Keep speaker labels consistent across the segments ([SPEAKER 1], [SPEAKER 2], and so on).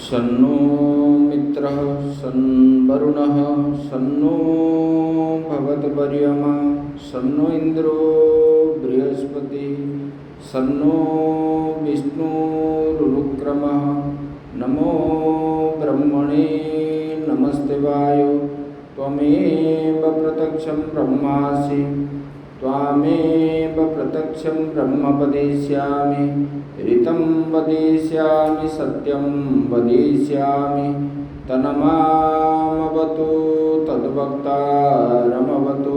[SPEAKER 1] सन्नो मित्रः सन्वरुणः सन्नो भगवद्वर्यमा सन्नो इंद्रो बृहस्पतिः सन्नो विष्णुरुक्रमः नमो ब्रह्मणे नमस्ते वायो त्वमेव प्रत्यक्षं ब्रह्मासि त्वामेव प्रत्यक्षं ब्रह्म वदिष्यामि ऋतं वदिष्यामि सत्यं वदिष्यामि तन्मामवतु तद्वक्तारमवतु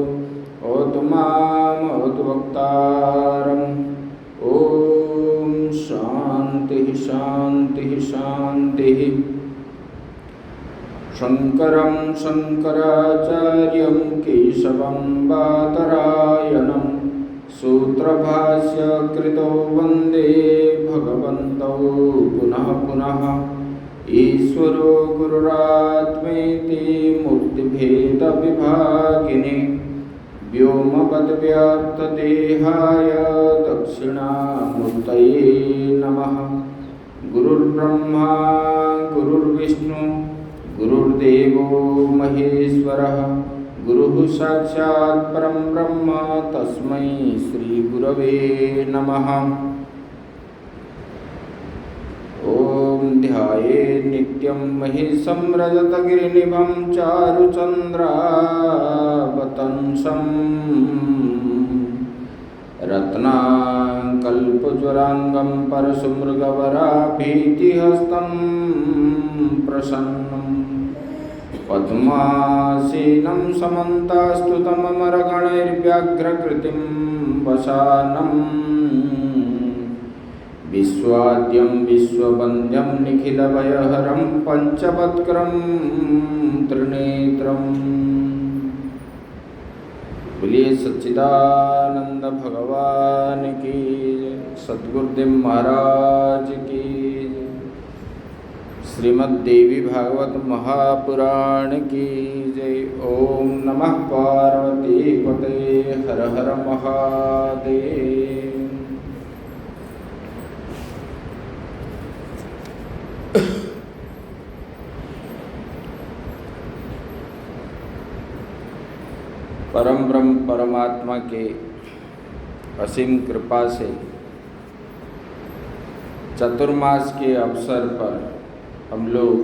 [SPEAKER 1] ओतु माम् ओतु वक्तारम्। ॐ शान्तिः शान्तिः शान्तिः। शङ्करं शङ्कराचार्यं केशवं बादरायणं सूत्रभाष्यकृतो वन्दे भगवन्तौ पुनः पुनः। ईश्वरो गुरुरात्मेति मूर्तिभेदविभागिने व्योमवद्व्याप्तदेहाय दक्षिणामूर्तये नमः। गुरुर्ब्रह्मा गुरुर्विष्णु गुरुर्देवो महेश्वरः गुरुः साक्षात् परं ब्रह्म तस्मै श्री गुरवे नमः। ॐ ध्यायेत् नित्यं महेशं रजतगिरिनिभं चारुचन्द्रावतंसं रत्नाकल्पज्वराङ्गं परशुमृगवराभीतिहस्तं प्रसन्नं पद्मासीनं समन्तास्तुतममरगणैर्व्याघ्रकृतिं वसानं विश्वाद्यं विश्ववन्द्यं निखिलभयहरं पञ्चवक्त्रं त्रिनेत्रम्। बोलिए सच्चिदानंद भगवान की जय। सद्गुरुदेव महाराज की जय। श्रीमद् देवी भागवत महापुराण की जय। ओम नमः पार्वती पते हर हर महादेव। परम ब्रह्म परमात्मा के असीम कृपा से चतुर्मास के अवसर पर हम लोग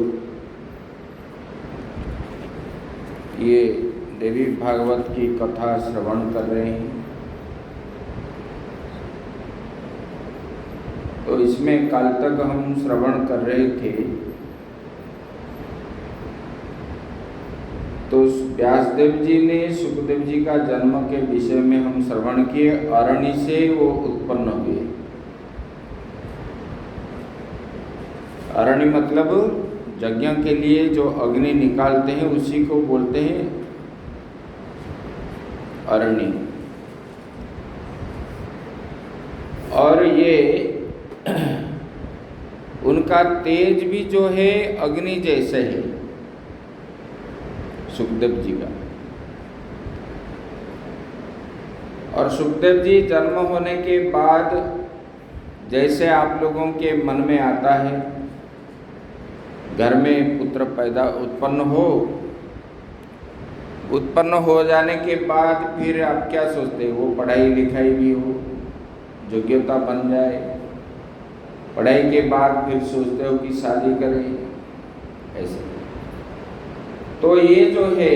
[SPEAKER 1] ये देवी भागवत की कथा श्रवण कर रहे हैं। तो इसमें कल तक हम श्रवण कर रहे थे तो व्यासदेव जी ने सुखदेव जी का जन्म के विषय में हम श्रवण किए। अरणि से वो उत्पन्न हुए। अरणि मतलब यज्ञ के लिए जो अग्नि निकालते हैं उसी को बोलते हैं अरणि। और ये उनका तेज भी जो है अग्नि जैसे है सुखदेव जी का। और सुखदेव जी जन्म होने के बाद जैसे आप लोगों के मन में आता है घर में पुत्र उत्पन्न हो जाने के बाद फिर आप क्या सोचते हो? वो पढ़ाई लिखाई भी हो, योग्यता बन जाए। पढ़ाई के बाद फिर सोचते हो कि शादी करें। ऐसे तो ये जो है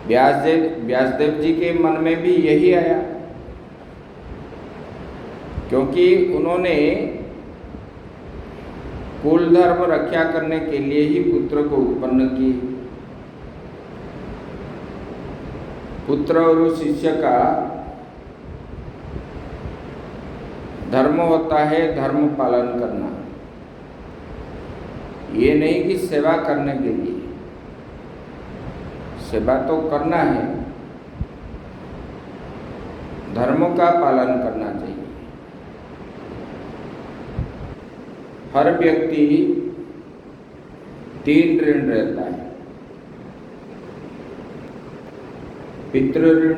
[SPEAKER 1] व्यासदेव जी के मन में भी यही आया, क्योंकि उन्होंने कुल धर्म रक्षा करने के लिए ही पुत्र को उत्पन्न किए। पुत्र और शिष्य का धर्म होता है धर्म पालन करना, ये नहीं कि सेवा करने के लिए। सेवा तो करना है, धर्म का पालन करना चाहिए। हर व्यक्ति 3 ऋण रहता है, पितृ ऋण,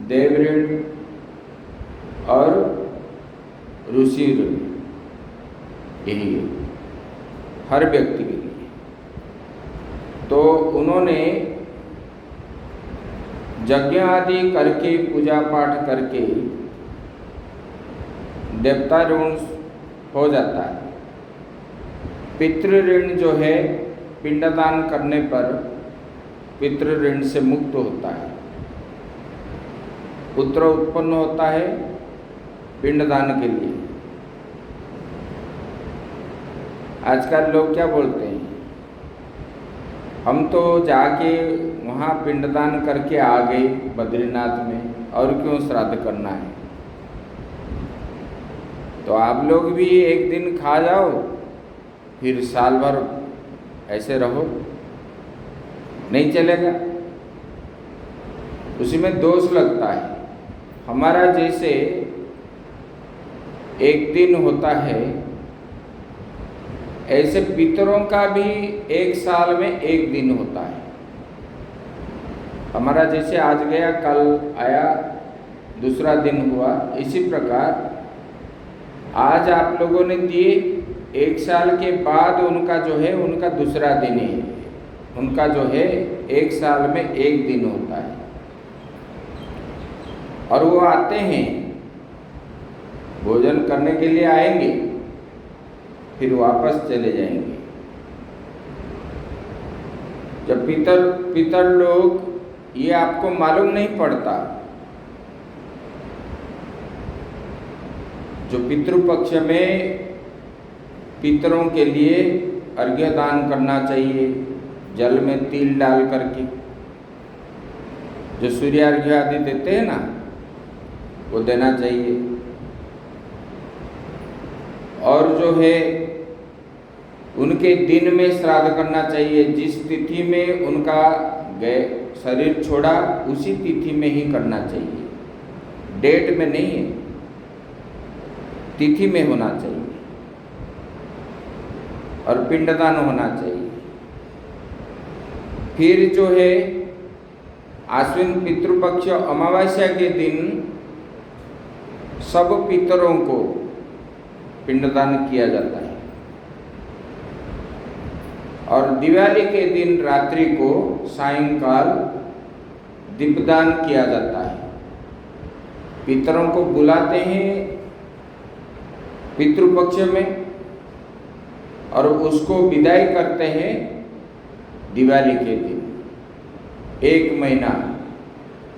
[SPEAKER 1] देव ऋण और ऋषि ऋण। यही है हर व्यक्ति के लिए। तो उन्होंने यज्ञ आदि करके, पूजा पाठ करके देवता ऋण हो जाता है। पितृ ऋण जो है पिंडदान करने पर पितृ ऋण से मुक्त होता है। पुत्र उत्पन्न होता है पिंडदान के लिए। आजकल लोग क्या बोलते हैं, हम तो जाके वहाँ पिंडदान करके आ गए बद्रीनाथ में, और क्यों श्राद्ध करना है। तो आप लोग भी एक दिन खा जाओ, फिर साल भर ऐसे रहो, नहीं चलेगा। उसी में दोष लगता है। हमारा जैसे एक दिन होता है, ऐसे पितरों का भी एक साल में एक दिन होता है। हमारा जैसे आज गया कल आया, दूसरा दिन हुआ, इसी प्रकार आज आप लोगों ने दिए, एक साल के बाद उनका जो है उनका दूसरा दिन है। उनका जो है एक साल में एक दिन होता है। और वो आते हैं, भोजन करने के लिए आएंगे, फिर वापस चले जाएंगे। जब पितर लोग, ये आपको मालूम नहीं पड़ता, जो पितृपक्ष में पितरों के लिए अर्घ्य दान करना चाहिए, जल में तिल डाल करके, जो सूर्य अर्घ्य आदि देते हैं ना, वो देना चाहिए। और जो है उनके दिन में श्राद्ध करना चाहिए। जिस तिथि में उनका शरीर छोड़ा उसी तिथि में ही करना चाहिए, डेट में नहीं है, तिथि में होना चाहिए। और पिंडदान होना चाहिए। फिर जो है आश्विन पितृपक्ष अमावस्या के दिन सब पितरों को पिंडदान किया जाता है। और दिवाली के दिन रात्रि को सायंकाल दीपदान किया जाता है। पितरों को बुलाते हैं पितृपक्ष में और उसको विदाई करते हैं दिवाली के दिन। 1 महीना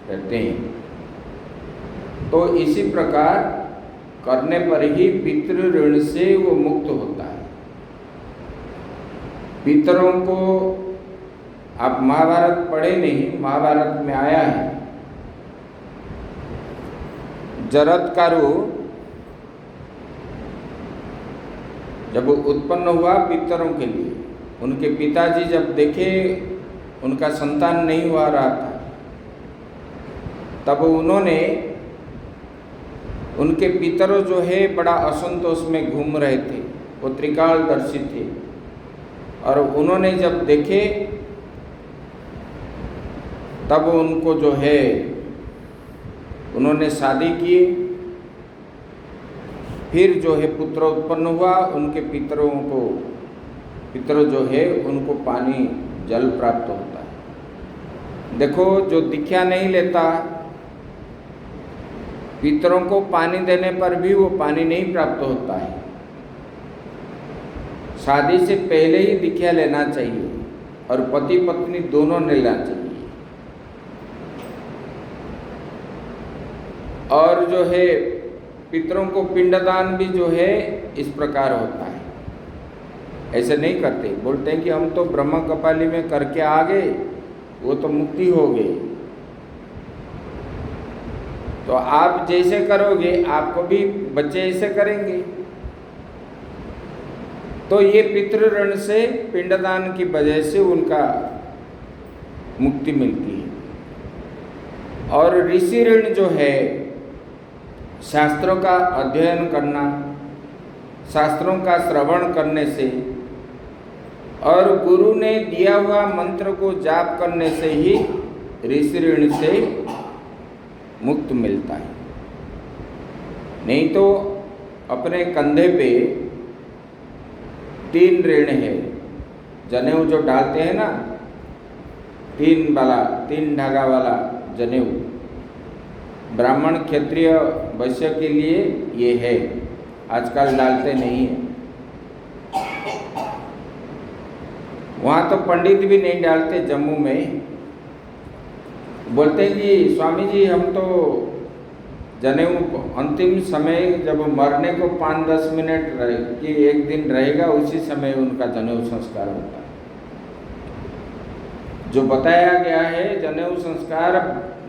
[SPEAKER 1] रहते हैं। तो इसी प्रकार करने पर ही पितृ ऋण से वो मुक्त होता है। पितरों को आप महाभारत पढ़े नहीं, महाभारत में आया है, जरत्कारु जब उत्पन्न हुआ पितरों के लिए, उनके पिताजी जब देखे उनका संतान नहीं हुआ रहा था, तब उन्होंने, उनके पितरों जो है बड़ा असंतोष में घूम रहे थे, वो त्रिकालदर्शी थे। और उन्होंने जब देखे तब उनको जो है उन्होंने शादी की, फिर जो है पुत्र उत्पन्न हुआ। उनके पितर जो है उनको पानी जल प्राप्त होता है। देखो, जो दीक्षा नहीं लेता, पितरों को पानी देने पर भी वो पानी नहीं प्राप्त होता है। शादी से पहले ही दीक्षा लेना चाहिए और पति पत्नी दोनों ने लेना चाहिए। और जो है पितरों को पिंडदान भी जो है इस प्रकार होता है। ऐसे नहीं करते, बोलते हैं कि हम तो ब्रह्म कपाली में करके आ गए, वो तो मुक्ति हो गई। तो आप जैसे करोगे आपको भी बच्चे ऐसे करेंगे। तो ये पितृ ऋण से, पिंडदान की वजह से उनका मुक्ति मिलती है। और ऋषि ऋण जो है, शास्त्रों का अध्ययन करना, शास्त्रों का श्रवण करने से और गुरु ने दिया हुआ मंत्र को जाप करने से ही ऋषि ऋण से मुक्त मिलता है। नहीं तो अपने कंधे पे 3 ऋण है। जनेऊ जो डालते हैं ना, 3 धागा वाला जनेऊ, ब्राह्मण क्षत्रिय वैश्य के लिए ये है, आजकल डालते नहीं है। वहाँ तो पंडित भी नहीं डालते। जम्मू में बोलते हैं कि स्वामी जी हम तो जनेऊ अंतिम समय जब मरने को 5-10 मिनट कि 1 दिन रहेगा, उसी समय उनका जनेऊ संस्कार होता है। जो बताया गया है जनेऊ संस्कार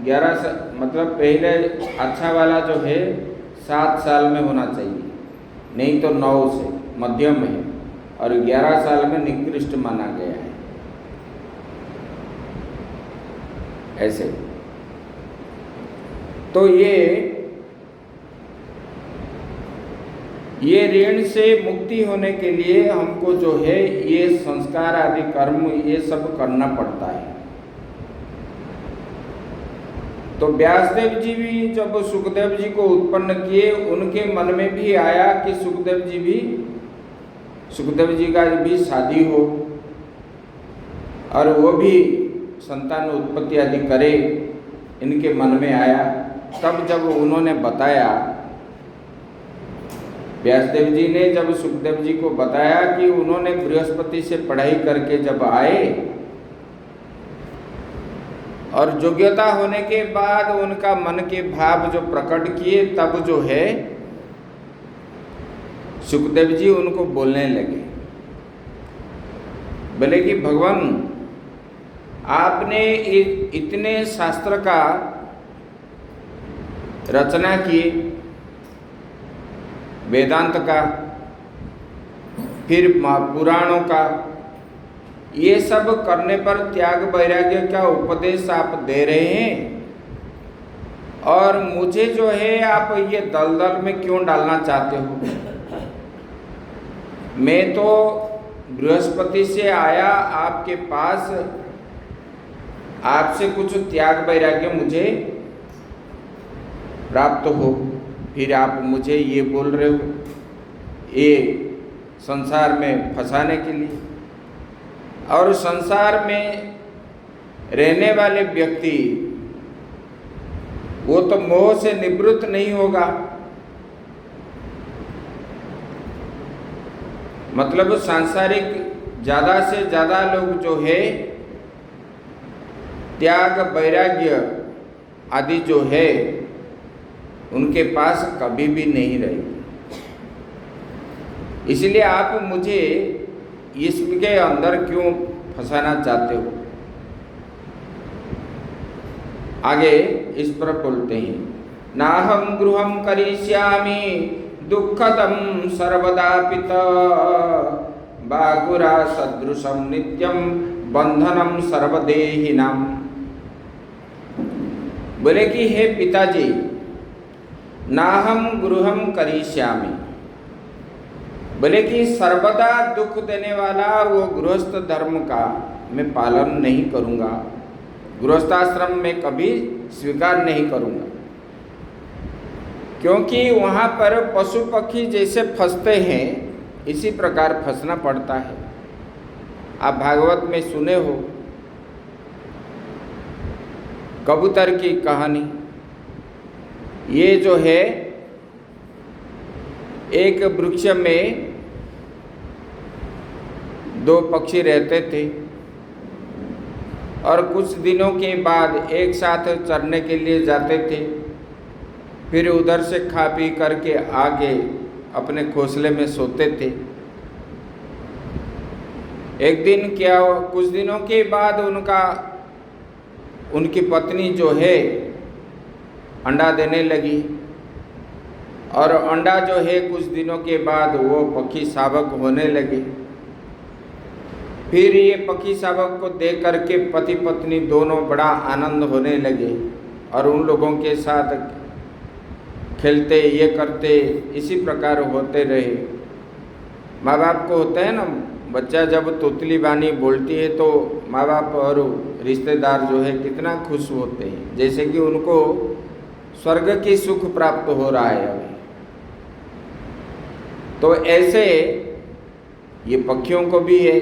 [SPEAKER 1] 11 मतलब पहले अच्छा वाला जो है 7 साल में होना चाहिए, नहीं तो 9 से मध्यम है, और 11 साल में निकृष्ट माना गया है। ऐसे तो ये ऋण से मुक्ति होने के लिए हमको जो है ये संस्कार आदि कर्म ये सब करना पड़ता है। तो व्यासदेव जी भी जब सुखदेव जी को उत्पन्न किए, उनके मन में भी आया कि सुखदेव जी का भी शादी हो और वो भी संतान उत्पत्ति आदि करे, इनके मन में आया। तब जब उन्होंने बताया, व्यासदेव जी ने जब सुखदेव जी को बताया कि उन्होंने बृहस्पति से पढ़ाई करके जब आए और योग्यता होने के बाद उनका मन के भाव जो प्रकट किए, तब जो है सुखदेव जी उनको बोलने लगे, बोले कि भगवान आपने इतने शास्त्र का रचना किए, वेदांत का, फिर पुराणों का, ये सब करने पर त्याग वैराग्य का उपदेश आप दे रहे हैं, और मुझे जो है आप ये दलदल में क्यों डालना चाहते हो? मैं तो बृहस्पति से आया आपके पास, आपसे कुछ त्याग वैराग्य मुझे प्राप्त हो, फिर आप मुझे ये बोल रहे हो ये संसार में फंसाने के लिए। और संसार में रहने वाले व्यक्ति वो तो मोह से निवृत्त नहीं होगा। मतलब सांसारिक ज़्यादा से ज़्यादा लोग जो है त्याग वैराग्य आदि जो है उनके पास कभी भी नहीं रहेगी। इसलिए आप मुझे इसके अंदर क्यों फंसाना चाहते हो? आगे इस पर बोलते हैं, नाहं गृहं करिष्यामि दुःखदं सर्वदा पिता बागुरा सदृशं नित्यं बंधनं सर्वदेहिनां। बोले कि हे पिताजी, नाहं गृहं करिष्यामि, बोले कि सर्वदा दुख देने वाला वो गृहस्थ धर्म का मैं पालन नहीं करूँगा, गृहस्थाश्रम में कभी स्वीकार नहीं करूँगा, क्योंकि वहाँ पर पशु पक्षी जैसे फंसते हैं इसी प्रकार फंसना पड़ता है। आप भागवत में सुने हो कबूतर की कहानी। ये जो है एक वृक्ष में 2 पक्षी रहते थे और कुछ दिनों के बाद एक साथ चरने के लिए जाते थे, फिर उधर से खा पी करके आगे अपने घोंसले में सोते थे। एक दिन क्या हुआ, कुछ दिनों के बाद उनकी पत्नी जो है अंडा देने लगी, और अंडा जो है कुछ दिनों के बाद वो पक्षी शावक होने लगे। फिर ये पक्षी शावक को देख करके पति पत्नी दोनों बड़ा आनंद होने लगे और उन लोगों के साथ खेलते ये करते इसी प्रकार होते रहे। माँ बाप को होता है ना बच्चा जब तोतली बानी बोलती है तो माँ बाप और रिश्तेदार जो है कितना खुश होते हैं, जैसे कि उनको स्वर्ग की सुख प्राप्त हो रहा है अभी। तो ऐसे ये पक्षियों को भी है,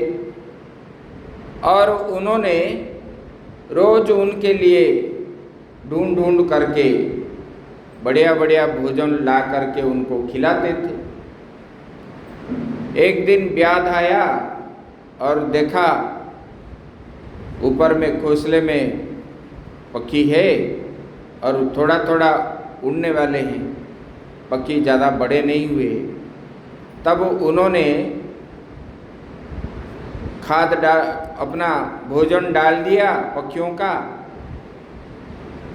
[SPEAKER 1] और उन्होंने रोज उनके लिए ढूंढ ढूंढ करके बढ़िया बढ़िया भोजन ला करके उनको खिलाते थे। एक दिन व्याध आया और देखा ऊपर में घोंसले में पक्षी है और थोड़ा थोड़ा उड़ने वाले हैं, पक्षी ज़्यादा बड़े नहीं हुए। तब उन्होंने खाद डाल, अपना भोजन डाल दिया पक्षियों का,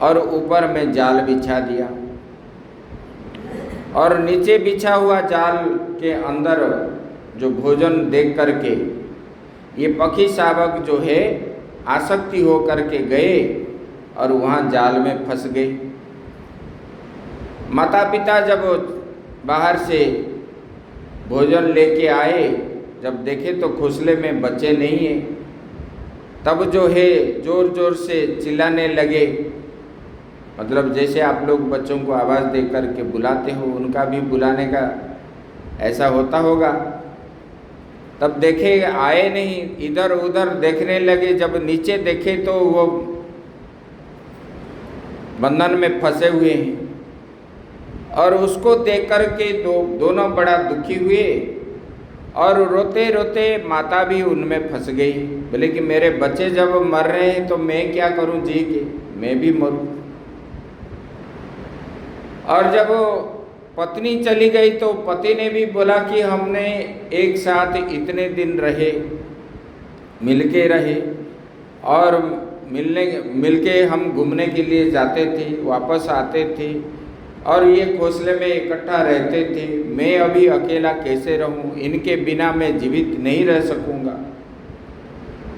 [SPEAKER 1] और ऊपर में जाल बिछा दिया, और नीचे बिछा हुआ जाल के अंदर जो भोजन देख करके ये पक्षी शावक जो है आसक्ति हो करके गए और वहाँ जाल में फंस गए। माता पिता जब बाहर से भोजन लेके आए, जब देखे तो घोंसले में बच्चे नहीं हैं, तब जो है जोर जोर से चिल्लाने लगे। मतलब जैसे आप लोग बच्चों को आवाज़ दे करके बुलाते हो, उनका भी बुलाने का ऐसा होता होगा। तब देखे आए नहीं, इधर उधर देखने लगे। जब नीचे देखे तो वो बंधन में फंसे हुए हैं, और उसको देख कर के दोनों बड़ा दुखी हुए, और रोते रोते माता भी उनमें फंस गई। बोले कि मेरे बच्चे जब मर रहे हैं तो मैं क्या करूं जी के, मैं भी मरूं। और जब पत्नी चली गई तो पति ने भी बोला कि हमने एक साथ इतने दिन रहे, मिलके रहे, और मिलके हम घूमने के लिए जाते थे, वापस आते थे, और ये घोंसले में इकट्ठा रहते थे। मैं अभी अकेला कैसे रहूं, इनके बिना मैं जीवित नहीं रह सकूंगा।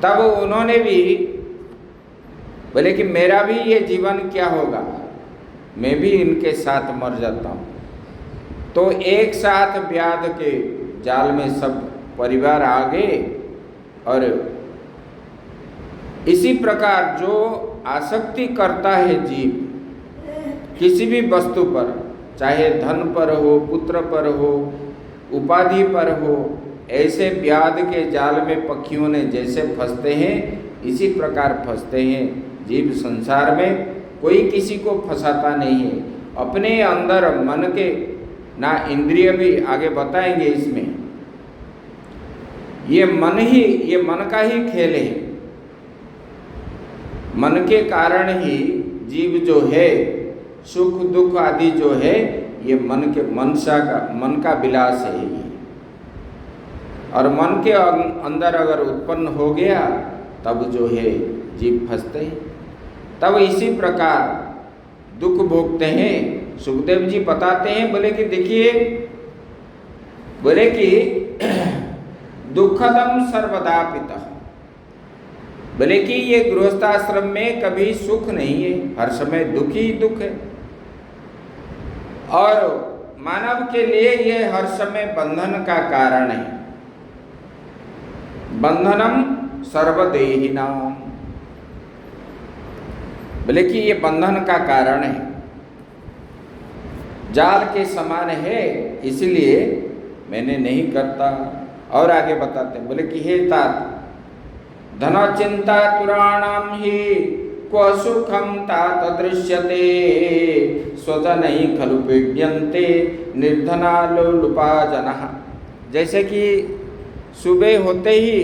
[SPEAKER 1] तब उन्होंने भी बोले कि मेरा भी ये जीवन क्या होगा, मैं भी इनके साथ मर जाता हूँ। तो एक साथ व्याध के जाल में सब परिवार आ गए। और इसी प्रकार जो आसक्ति करता है जीव किसी भी वस्तु पर, चाहे धन पर हो, पुत्र पर हो, उपाधि पर हो, ऐसे व्याध के जाल में पक्षियों ने जैसे फंसते हैं, इसी प्रकार फंसते हैं जीव संसार में। कोई किसी को फंसाता नहीं है। अपने अंदर मन के ना इंद्रिय भी आगे बताएंगे इसमें, ये मन का ही खेल है। मन के कारण ही जीव जो है सुख दुख आदि जो है ये मन का विलास है ये। और मन के अंदर अगर उत्पन्न हो गया तब जो है जीव फंसते हैं। तब इसी प्रकार दुख भोगते हैं। सुखदेव जी बताते हैं, बोले कि देखिए, बोले कि दुखदम सर्वदा पिता, बोले कि ये गृहस्थाश्रम में कभी सुख नहीं है, हर समय दुख ही दुख है। और मानव के लिए ये हर समय बंधन का कारण है। बंधनम सर्वदेहिनाम, बोले कि ये बंधन का कारण है, जाल के समान है, इसलिए मैंने नहीं करता। और आगे बताते हैं, बोले कि हे तात, धन चिंता तुराणाम ही क्व सुखम तात दृश्यते, स्वतः नहीं खलु पीड्यन्ते निर्धना लोलुपा जनः। जैसे कि सुबह होते ही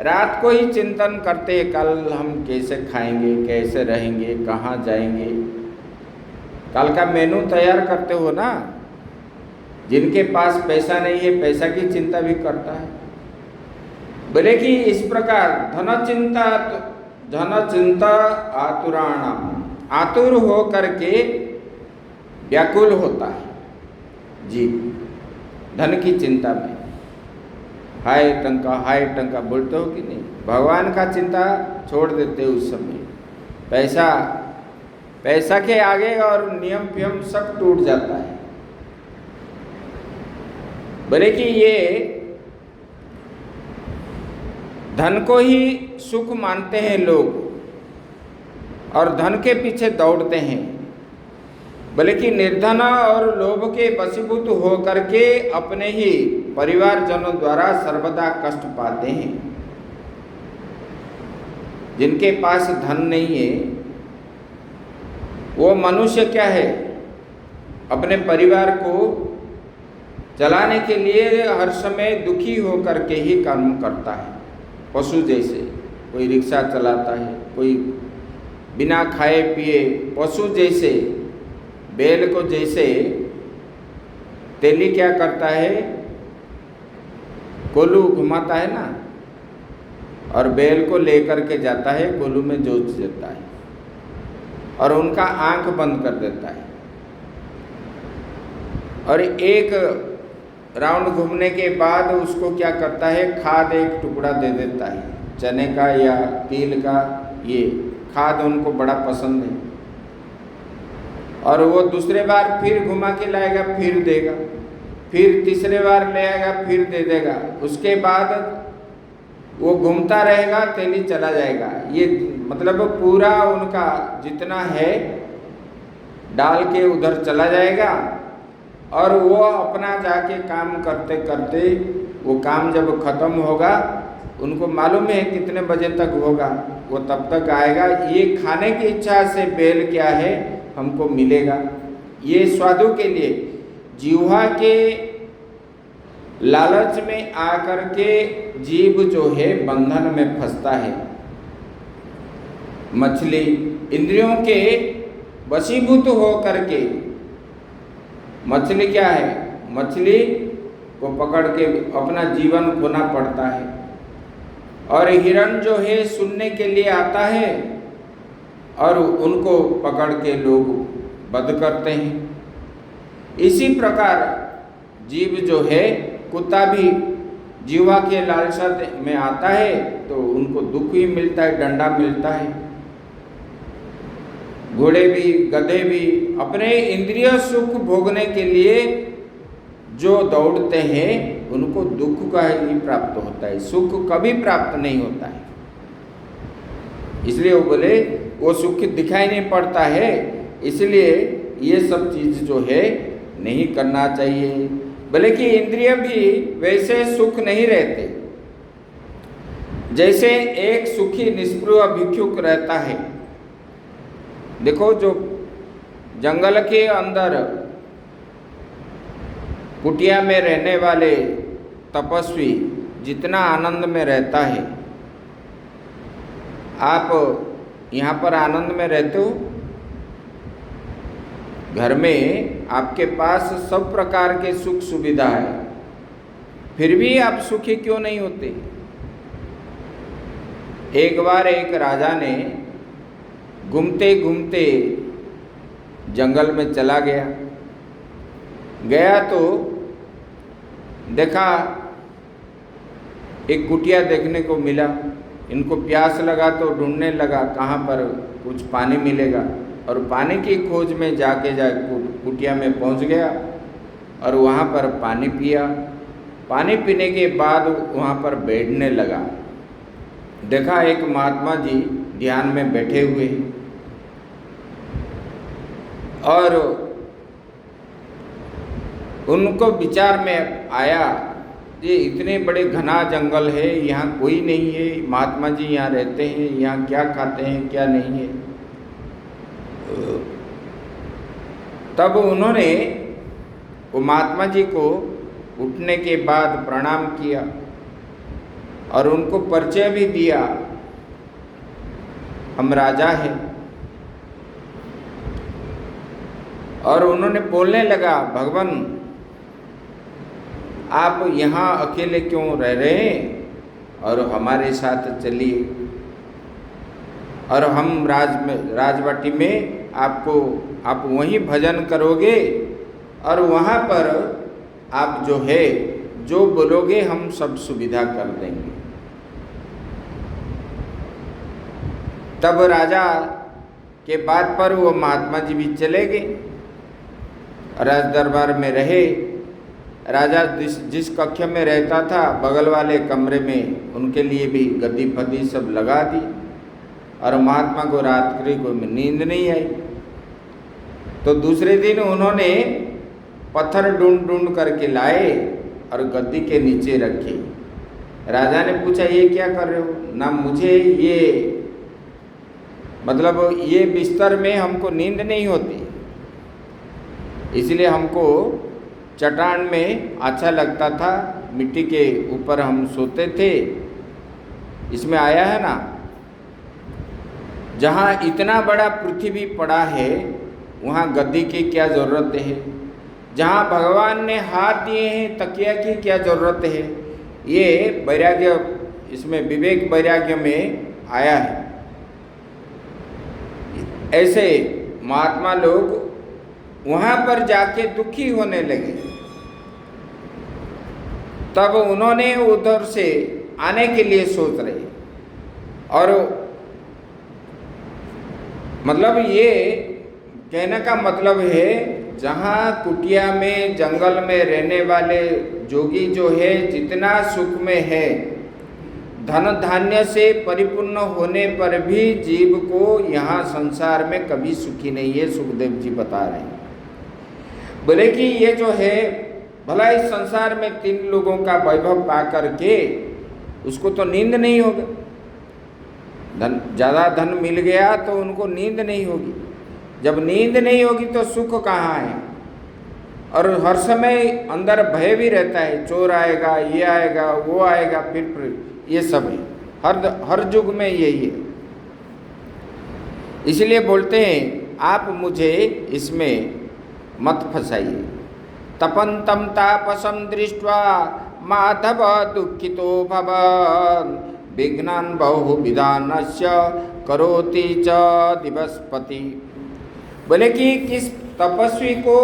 [SPEAKER 1] रात को ही चिंतन करते, कल हम कैसे खाएंगे, कैसे रहेंगे, कहाँ जाएंगे, कल का मेनू तैयार करते हो ना। जिनके पास पैसा नहीं है, पैसा की चिंता भी करता है। बोले कि इस प्रकार धन चिंता आतुराणाम, आतुर हो करके व्याकुल होता है जीव धन की चिंता में। हाय टंका बोलते हो कि नहीं? भगवान का चिंता छोड़ देते हो उस समय। पैसा के आगे और नियम फियम सब टूट जाता है। बोले कि ये धन को ही सुख मानते हैं लोग और धन के पीछे दौड़ते हैं, बल्कि निर्धन और लोभ के वशीभूत होकर के अपने ही परिवारजनों द्वारा सर्वदा कष्ट पाते हैं। जिनके पास धन नहीं है वो मनुष्य क्या है, अपने परिवार को चलाने के लिए हर समय दुखी होकर के ही काम करता है। पशु जैसे कोई रिक्शा चलाता है, कोई बिना खाए पिए पशु जैसे, बैल को जैसे तेली क्या करता है, कोल्हू घुमाता है ना, और बैल को लेकर के जाता है, कोल्हू में जोत देता है और उनका आंख बंद कर देता है और एक राउंड घूमने के बाद उसको क्या करता है, खाद एक टुकड़ा दे देता है, चने का या तिल का। ये खाद उनको बड़ा पसंद है और वो दूसरे बार फिर घुमा के लाएगा, फिर देगा, फिर तीसरे बार ले आएगा, फिर दे देगा। उसके बाद वो घूमता रहेगा, तेली चला जाएगा। ये मतलब पूरा उनका जितना है डाल के उधर चला जाएगा और वो अपना जाके काम करते करते वो काम जब खत्म होगा, उनको मालूम है कितने बजे तक होगा, वो तब तक आएगा। ये खाने की इच्छा से बैल क्या है, हमको मिलेगा। ये स्वादु के लिए जीवा के लालच में आकर के जीव जो है बंधन में फंसता है। मछली इंद्रियों के वशीभूत हो करके, मछली क्या है, मछली को पकड़ के अपना जीवन खोना पड़ता है। और हिरण जो है सुनने के लिए आता है और उनको पकड़ के लोग वध करते हैं। इसी प्रकार जीव जो है, कुत्ता भी जीवा के लालसा में आता है तो उनको दुख ही मिलता है, डंडा मिलता है। घोड़े भी, गधे भी अपने इंद्रिय सुख भोगने के लिए जो दौड़ते हैं उनको दुख का ही प्राप्त होता है, सुख कभी प्राप्त नहीं होता है। इसलिए वो बोले वो सुख दिखाई नहीं पड़ता है, इसलिए ये सब चीज जो है नहीं करना चाहिए। बल्कि इंद्रिय भी वैसे सुख नहीं रहते जैसे एक सुखी निष्पृह भिक्षुक रहता है। देखो जो जंगल के अंदर कुटिया में रहने वाले तपस्वी जितना आनंद में रहता है, आप यहाँ पर आनंद में रहते हो, घर में आपके पास सब प्रकार के सुख सुविधा है, फिर भी आप सुखी क्यों नहीं होते? एक बार एक राजा ने घूमते घूमते जंगल में चला गया तो देखा एक कुटिया देखने को मिला। इनको प्यास लगा तो ढूंढने लगा कहाँ पर कुछ पानी मिलेगा, और पानी की खोज में जाके कुटिया में पहुंच गया और वहाँ पर पानी पिया। पानी पीने के बाद वहाँ पर बैठने लगा। देखा एक महात्मा जी ध्यान में बैठे हुए और उनको विचार में आया ये इतने बड़े घना जंगल है, यहाँ कोई नहीं है, महात्मा जी यहाँ रहते हैं, यहाँ क्या खाते हैं क्या नहीं है। तब उन्होंने वो महात्मा जी को उठने के बाद प्रणाम किया और उनको परिचय भी दिया, हम राजा हैं। और उन्होंने बोलने लगा, भगवान आप यहाँ अकेले क्यों रह रहे हैं और हमारे साथ चलिए, और हम राजवाटी में आप वहीं भजन करोगे और वहाँ पर आप जो है जो बोलोगे हम सब सुविधा कर देंगे। तब राजा के बात पर वो महात्मा जी भी चले गए, राज दरबार में रहे। राजा जिस कक्ष में रहता था बगल वाले कमरे में उनके लिए भी गद्दी फद्दी सब लगा दी, और महात्मा को रात्रि को नींद नहीं आई। तो दूसरे दिन उन्होंने पत्थर ढूंढ ढूंढ करके लाए और गद्दी के नीचे रखे। राजा ने पूछा ये क्या कर रहे हो? ना मुझे ये मतलब ये बिस्तर में हमको नींद नहीं होती, इसलिए हमको चट्टान में अच्छा लगता था, मिट्टी के ऊपर हम सोते थे। इसमें आया है ना, जहाँ इतना बड़ा पृथ्वी पड़ा है वहाँ गद्दी की क्या ज़रूरत है? जहाँ भगवान ने हाथ दिए हैं तकिया की क्या ज़रूरत है? ये वैराग्य, इसमें विवेक वैराग्य में आया है। ऐसे महात्मा लोग वहाँ पर जाके दुखी होने लगे, तब उन्होंने उधर से आने के लिए सोच रहे, और मतलब ये कहने का मतलब है जहाँ कुटिया में जंगल में रहने वाले जोगी जो है जितना सुख में है, धन धान्य से परिपूर्ण होने पर भी जीव को यहाँ संसार में कभी सुखी नहीं है। सुखदेव जी बता रहे हैं, बोले कि ये जो है भला इस संसार में 3 लोगों का वैभव पा करके उसको तो नींद नहीं होगा। ज़्यादा धन मिल गया तो उनको नींद नहीं होगी, जब नींद नहीं होगी तो सुख कहाँ है? और हर समय अंदर भय भी रहता है, चोर आएगा, ये आएगा, वो आएगा, फिर ये सब है, हर युग में यही है। इसलिए बोलते हैं आप मुझे इसमें मत फंसाइए। तपंतम तापसम दृष्ट्वा माधव दुखितो भवन् विघ्नान् बहुविधानस्य करोति च दिवसपति। बोले कि किस तपस्वी को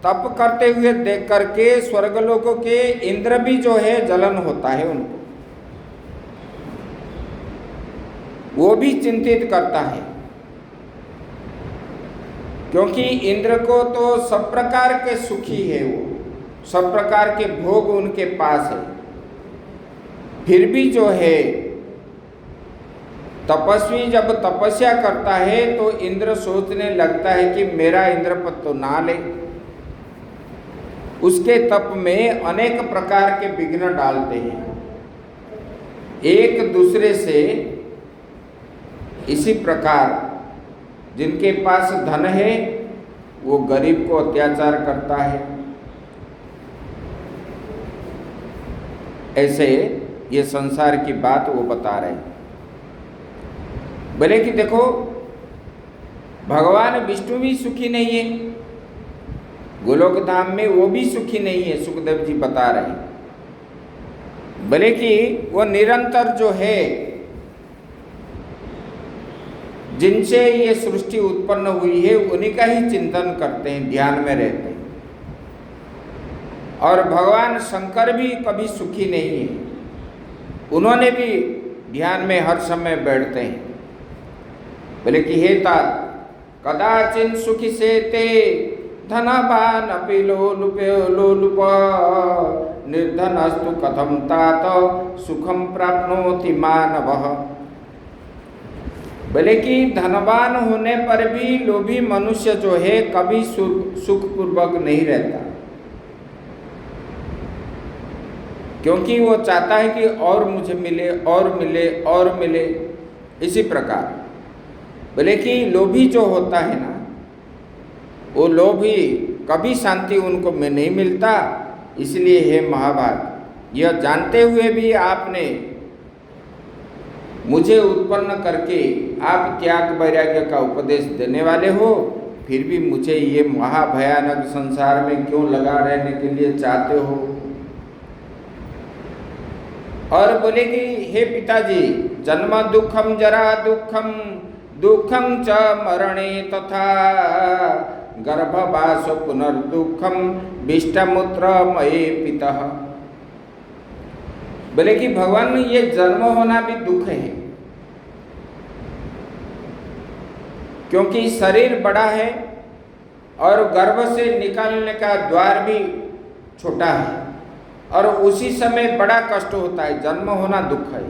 [SPEAKER 1] तप करते हुए देख करके स्वर्गलोकों के इंद्र भी जो है जलन होता है उनको, वो भी चिंतित करता है, क्योंकि इंद्र को तो सब प्रकार के सुखी है, वो सब प्रकार के भोग उनके पास है। फिर भी जो है तपस्वी जब तपस्या करता है तो इंद्र सोचने लगता है कि मेरा इंद्रपद तो ना ले। उसके तप में अनेक प्रकार के विघ्न डालते हैं, एक दूसरे से। इसी प्रकार जिनके पास धन है वो गरीब को अत्याचार करता है। ऐसे ये संसार की बात वो बता रहे हैं। बोले कि देखो भगवान विष्णु भी सुखी नहीं है, गोलोक धाम में वो भी सुखी नहीं है। सुखदेव जी बता रहे हैं, बोले कि वो निरंतर जो है जिनसे ये सृष्टि उत्पन्न हुई है उन्हीं का ही चिंतन करते हैं, ध्यान में रहते हैं। और भगवान शंकर भी कभी सुखी नहीं है, उन्होंने भी ध्यान में हर समय बैठते हैं। बोले कि हे तात कदाचिन सुखी से ते धनवान अपि लोलुप निर्धनस्तु कथम तात सुखम प्राप्नोति मानवः। बोले कि धनवान होने पर भी लोभी मनुष्य जो है कभी सुखपूर्वक नहीं रहता, क्योंकि वो चाहता है कि और मुझे मिले और मिले और मिले। इसी प्रकार बोले कि लोभी जो होता है ना, वो लोभी कभी शांति उनको में नहीं मिलता। इसलिए हे महाभाग, यह जानते हुए भी आपने मुझे उत्पन्न करके आप त्याग वैराग्य का उपदेश देने वाले हो, फिर भी मुझे ये महाभयानक संसार में क्यों लगा रहने के लिए चाहते हो। और बोले कि हे पिताजी, जन्म दुखम जरा दुखम दुखम च मरणे तथा गर्भवास पुनर्दुखम विष्टमूत्र मये पितः। बोले कि भगवान ये जन्म होना भी दुख है, क्योंकि शरीर बड़ा है और गर्भ से निकालने का द्वार भी छोटा है और उसी समय बड़ा कष्ट होता है। जन्म होना दुख है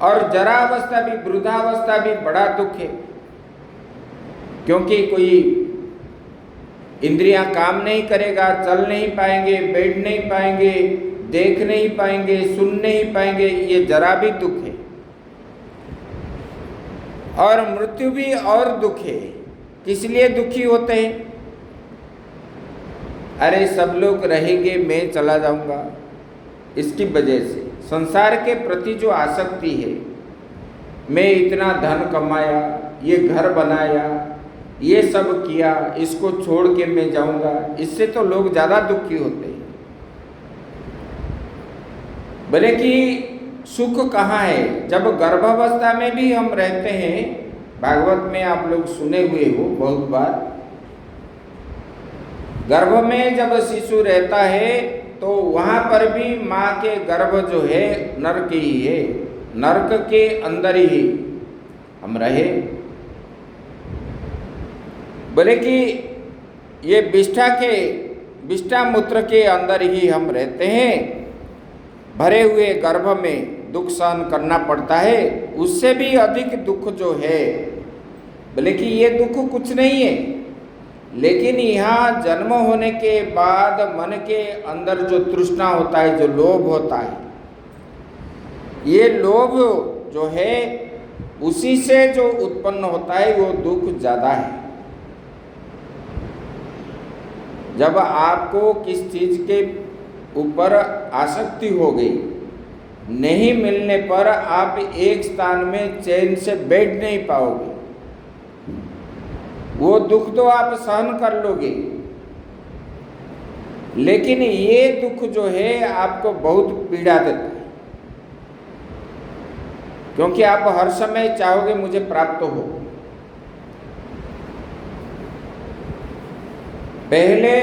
[SPEAKER 1] और जरावस्था भी, वृद्धावस्था भी बड़ा दुख है, क्योंकि कोई इंद्रियां काम नहीं करेगा, चल नहीं पाएंगे, बैठ नहीं पाएंगे, देख नहीं पाएंगे, सुन नहीं पाएंगे, ये जरा भी दुख है। और मृत्यु भी और दुख है। किस लिए दुखी होते हैं? अरे सब लोग रहेंगे, मैं चला जाऊंगा, इसकी वजह से संसार के प्रति जो आसक्ति है, मैं इतना धन कमाया, ये घर बनाया, ये सब किया, इसको छोड़ के मैं जाऊंगा, इससे तो लोग ज्यादा दुखी होते हैं। बोले कि सुख कहाँ है? जब गर्भावस्था में भी हम रहते हैं, भागवत में आप लोग सुने हुए हो बहुत बार, गर्भ में जब शिशु रहता है तो वहां पर भी माँ के गर्भ जो है नरक ही है, नरक के अंदर ही हम रहे। बोले कि ये विष्ठा मूत्र के अंदर ही हम रहते हैं, भरे हुए गर्भ में दुख सहन करना पड़ता है, उससे भी अधिक दुख जो है, बोले कि ये दुख कुछ नहीं है। लेकिन यहाँ जन्म होने के बाद मन के अंदर जो तृष्णा होता है, जो लोभ होता है, ये लोभ जो है उसी से जो उत्पन्न होता है वो दुख ज्यादा है। जब आपको किस चीज के ऊपर आसक्ति हो गई, नहीं मिलने पर आप एक स्थान में चैन से बैठ नहीं पाओगे, वो दुख तो आप सहन कर लोगे, लेकिन ये दुख जो है आपको बहुत पीड़ा देता है, क्योंकि आप हर समय चाहोगे मुझे प्राप्त हो। पहले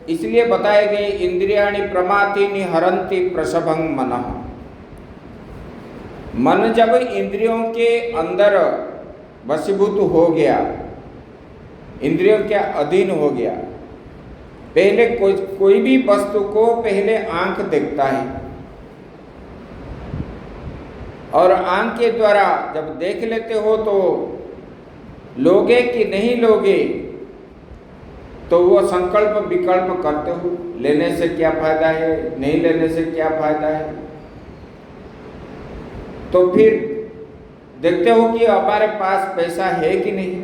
[SPEAKER 1] इसलिए बताए गए, इंद्रियाणि प्रमाथीनि हरन्ति प्रसभं मनः। मन जब इंद्रियों के अंदर वशीभूत हो गया, इंद्रियों के अधीन हो गया, पहले कोई भी वस्तु को पहले आंख देखता है, और आंख के द्वारा जब देख लेते हो तो लोगे कि नहीं लोगे, तो वो संकल्प विकल्प करते हो, लेने से क्या फायदा है, नहीं लेने से क्या फायदा है। तो फिर देखते हो कि हमारे पास पैसा है कि नहीं,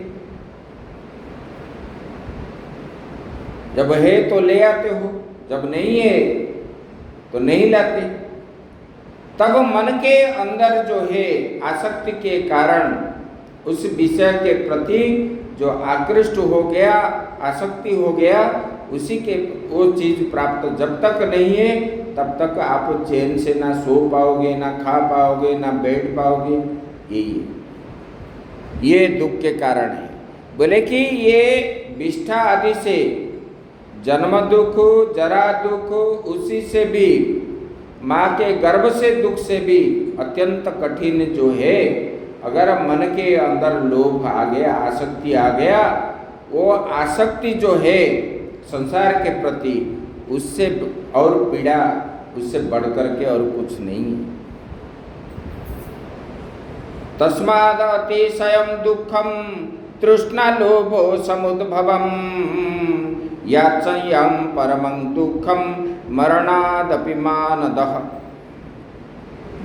[SPEAKER 1] जब है तो ले आते हो, जब नहीं है तो नहीं लाते। तब मन के अंदर जो है आसक्ति के कारण उस विषय के प्रति जो आकृष्ट हो गया, आसक्ति हो गया, उसी के वो चीज प्राप्त जब तक नहीं है तब तक आप चैन से ना सो पाओगे, ना खा पाओगे, ना बैठ पाओगे। ये दुख के कारण है। बोले कि ये विष्ठा आदि से जन्म दुख, जरा दुख, उसी से भी माँ के गर्भ से दुख से भी अत्यंत कठिन जो है, अगर मन के अंदर लोभ आ गया, आसक्ति आ गया, वो आसक्ति जो है संसार के प्रति, उससे और पीड़ा, उससे बढ़ करके और कुछ नहीं है। तस्माद् अतिशयं दुःखं तृष्णा लोभो समुद्भवम् याचयं परमं दुःखं मरणादपि मानदः।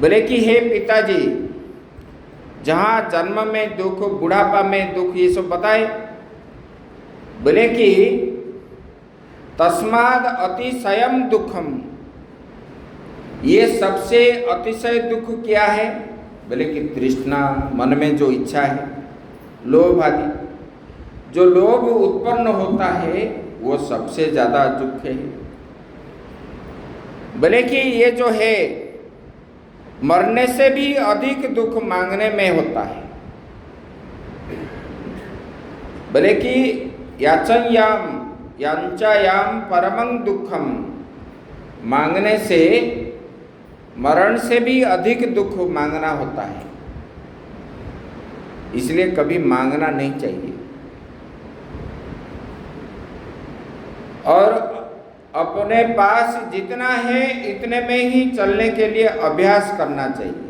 [SPEAKER 1] बोले कि हे पिताजी, जहाँ जन्म में दुख, बुढ़ापा में दुख, ये सब बताए। बोले कि तस्माद् अतिशयं दुःखम, ये सबसे अतिशय दुख क्या है? बोले कि तृष्णा, मन में जो इच्छा है, लोभ आदि, जो लोभ उत्पन्न होता है वो सबसे ज्यादा दुख है। बोले कि ये जो है मरने से भी अधिक दुख मांगने में होता है। बोले कि याचयाम परमं दुखम, मांगने से, मरण से भी अधिक दुख मांगना होता है, इसलिए कभी मांगना नहीं चाहिए। और अपने पास जितना है इतने में ही चलने के लिए अभ्यास करना चाहिए।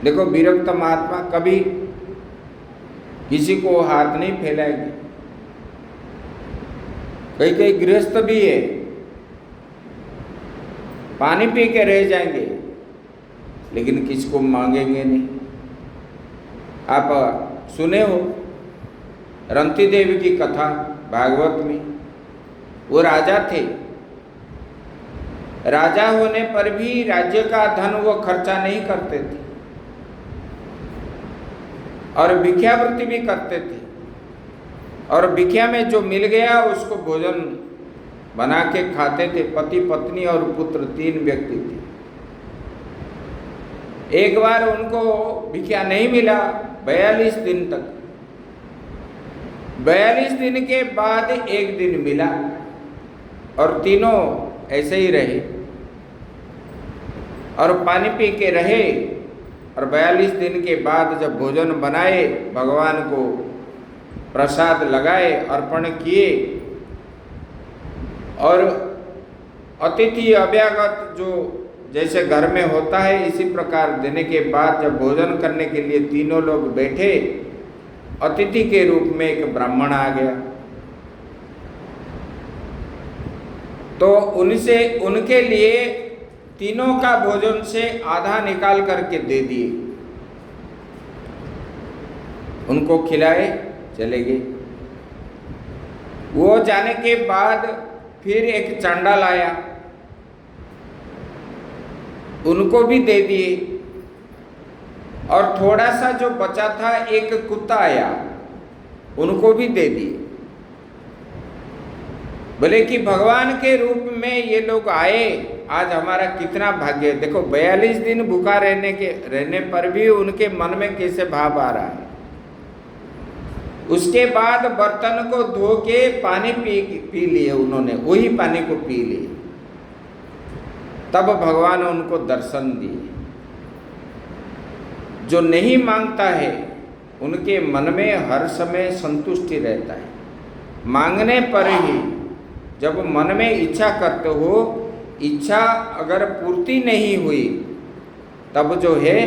[SPEAKER 1] देखो, विरक्त महात्मा कभी किसी को हाथ नहीं फैलाएंगे। कई कई गृहस्थ भी है, पानी पी के रह जाएंगे लेकिन किसी को मांगेंगे नहीं। आप सुने हो रंती देवी की कथा भागवत में। वो राजा थे, राजा होने पर भी राज्य का धन वो खर्चा नहीं करते थे और भिक्षावृत्ति भी करते थे, और भिक्षा में जो मिल गया उसको भोजन बना के खाते थे। पति पत्नी और पुत्र 3 व्यक्ति थे। एक बार उनको भिक्षा नहीं मिला 42 दिन तक। 42 दिन के बाद एक दिन मिला और तीनों ऐसे ही रहे और पानी पी के रहे। और 42 दिन के बाद जब भोजन बनाए, भगवान को प्रसाद लगाए, अर्पण किए, और अतिथि अभ्यागत जो जैसे घर में होता है इसी प्रकार देने के बाद जब भोजन करने के लिए तीनों लोग बैठे, अतिथि के रूप में एक ब्राह्मण आ गया। तो उनके लिए तीनों का भोजन से आधा निकाल करके दे दिए, उनको खिलाए, चले गए। वो जाने के बाद फिर एक चांडाल आया, उनको भी दे दिए, और थोड़ा सा जो बचा था एक कुत्ता आया, उनको भी दे दिए। बोले कि भगवान के रूप में ये लोग आए, आज हमारा कितना भाग्य है। देखो 42 दिन भूखा रहने पर भी उनके मन में कैसे भाव आ रहा है। उसके बाद बर्तन को धो के पानी पी लिए उन्होंने, वही पानी को पी लिए। तब भगवान उनको दर्शन दिए। जो नहीं मांगता है उनके मन में हर समय संतुष्टि रहता है। मांगने पर ही, जब मन में इच्छा करते हो, इच्छा अगर पूर्ति नहीं हुई तब जो है